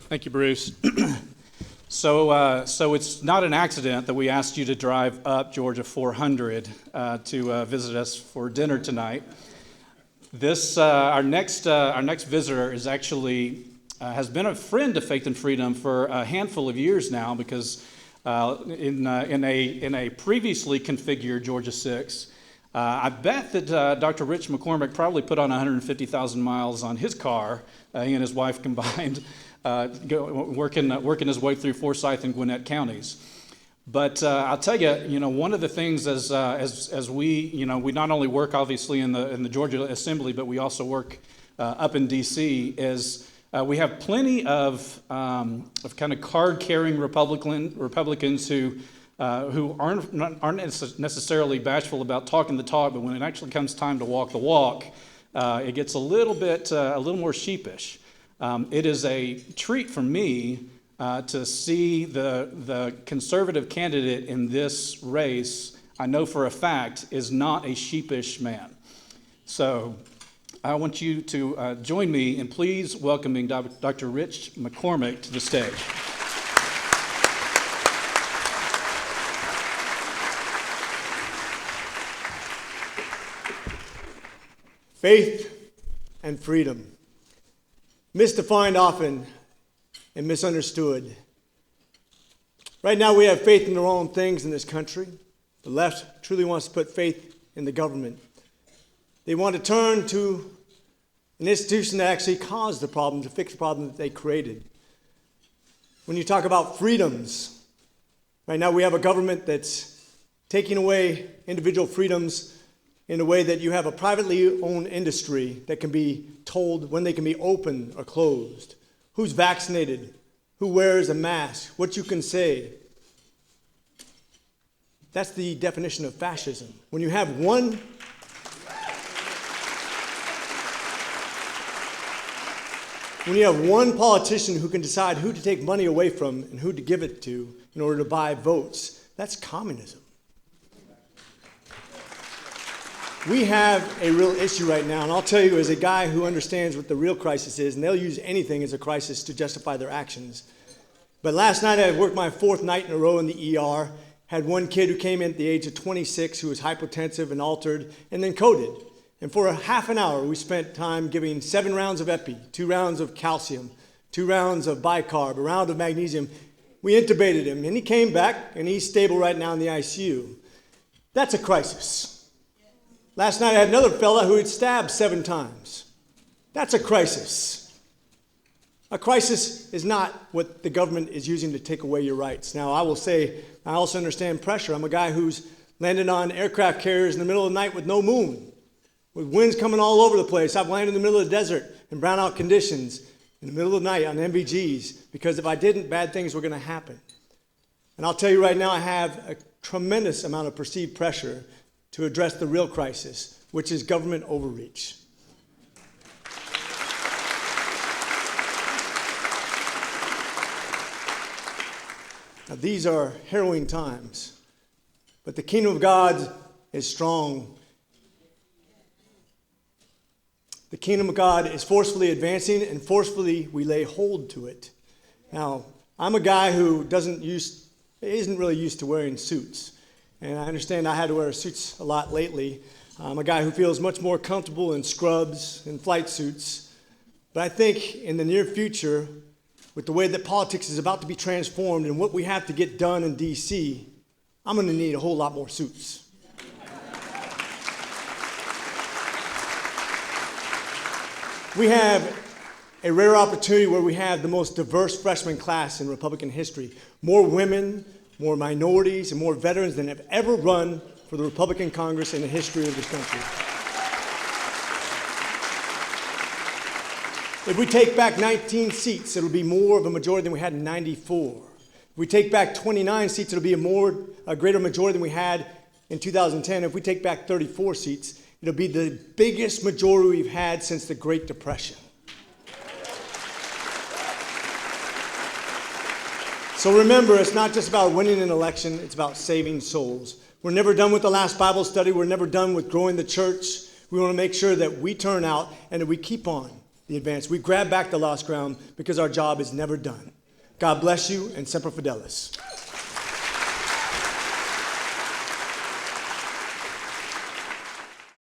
Thank you, Bruce. So it's not an accident that we asked you to drive up Georgia 400 to visit us for dinner tonight. Our next visitor is actually has been a friend of Faith and Freedom for a handful of years now, because in a previously configured Georgia 6, I bet that Dr. Rich McCormick probably put on 150,000 miles on his car, he and his wife combined, working his way through Forsyth and Gwinnett counties. But I'll tell you, one of the things as we not only work obviously in the Georgia Assembly, but we also work up in D.C. is we have plenty of kind of card-carrying Republicans who aren't necessarily bashful about talking the talk, but when it actually comes time to walk the walk, it gets a little more sheepish. It is a treat for me to see the conservative candidate in this race. I know for a fact is not a sheepish man. So I want you to join me in please welcoming Dr. Rich McCormick to the stage. Faith and freedom, misdefined often and misunderstood. Right now we have faith in the wrong things in this country. The left truly wants to put faith in the government. They want to turn to an institution that actually caused the problem, to fix the problem that they created. When you talk about freedoms, right now we have a government that's taking away individual freedoms in a way that you have a privately owned industry that can be told when they can be open or closed, who's vaccinated, who wears a mask, what you can say. That's the definition of fascism. When you have one politician who can decide who to take money away from and who to give it to in order to buy votes, that's communism. We have a real issue right now, and I'll tell you as a guy who understands what the real crisis is, and they'll use anything as a crisis to justify their actions. But last night I worked my fourth night in a row in the ER, had one kid who came in at the age of 26 who was hypotensive and altered and then coded. And for a half an hour we spent time giving 7 rounds of epi, 2 rounds of calcium, 2 rounds of bicarb, a round of magnesium. We intubated him and he came back and he's stable right now in the ICU. That's a crisis. Last night I had another fella who had stabbed 7 times. That's a crisis. A crisis is not what the government is using to take away your rights. Now I will say, I also understand pressure. I'm a guy who's landed on aircraft carriers in the middle of the night with no moon, with winds coming all over the place. I've landed in the middle of the desert in brownout conditions in the middle of the night on MVGs, because if I didn't, bad things were going to happen. And I'll tell you right now, I have a tremendous amount of perceived pressure to address the real crisis, which is government overreach. Now, these are harrowing times, but the kingdom of God is strong. The kingdom of God is forcefully advancing, and forcefully we lay hold to it. Now, I'm a guy who isn't really used to wearing suits. And I understand I had to wear suits a lot lately. I'm a guy who feels much more comfortable in scrubs and flight suits. But I think in the near future, with the way that politics is about to be transformed and what we have to get done in D.C., I'm going to need a whole lot more suits. We have a rare opportunity where we have the most diverse freshman class in Republican history. More women, more minorities, and more veterans than have ever run for the Republican Congress in the history of this country. If we take back 19 seats, it'll be more of a majority than we had in 94. If we take back 29 seats, it'll be a greater majority than we had in 2010. If we take back 34 seats, it'll be the biggest majority we've had since the Great Depression. So remember, it's not just about winning an election, it's about saving souls. We're never done with the last Bible study. We're never done with growing the church. We want to make sure that we turn out and that we keep on. the advance. We grab back the lost ground because our job is never done. God bless you, and Semper Fidelis.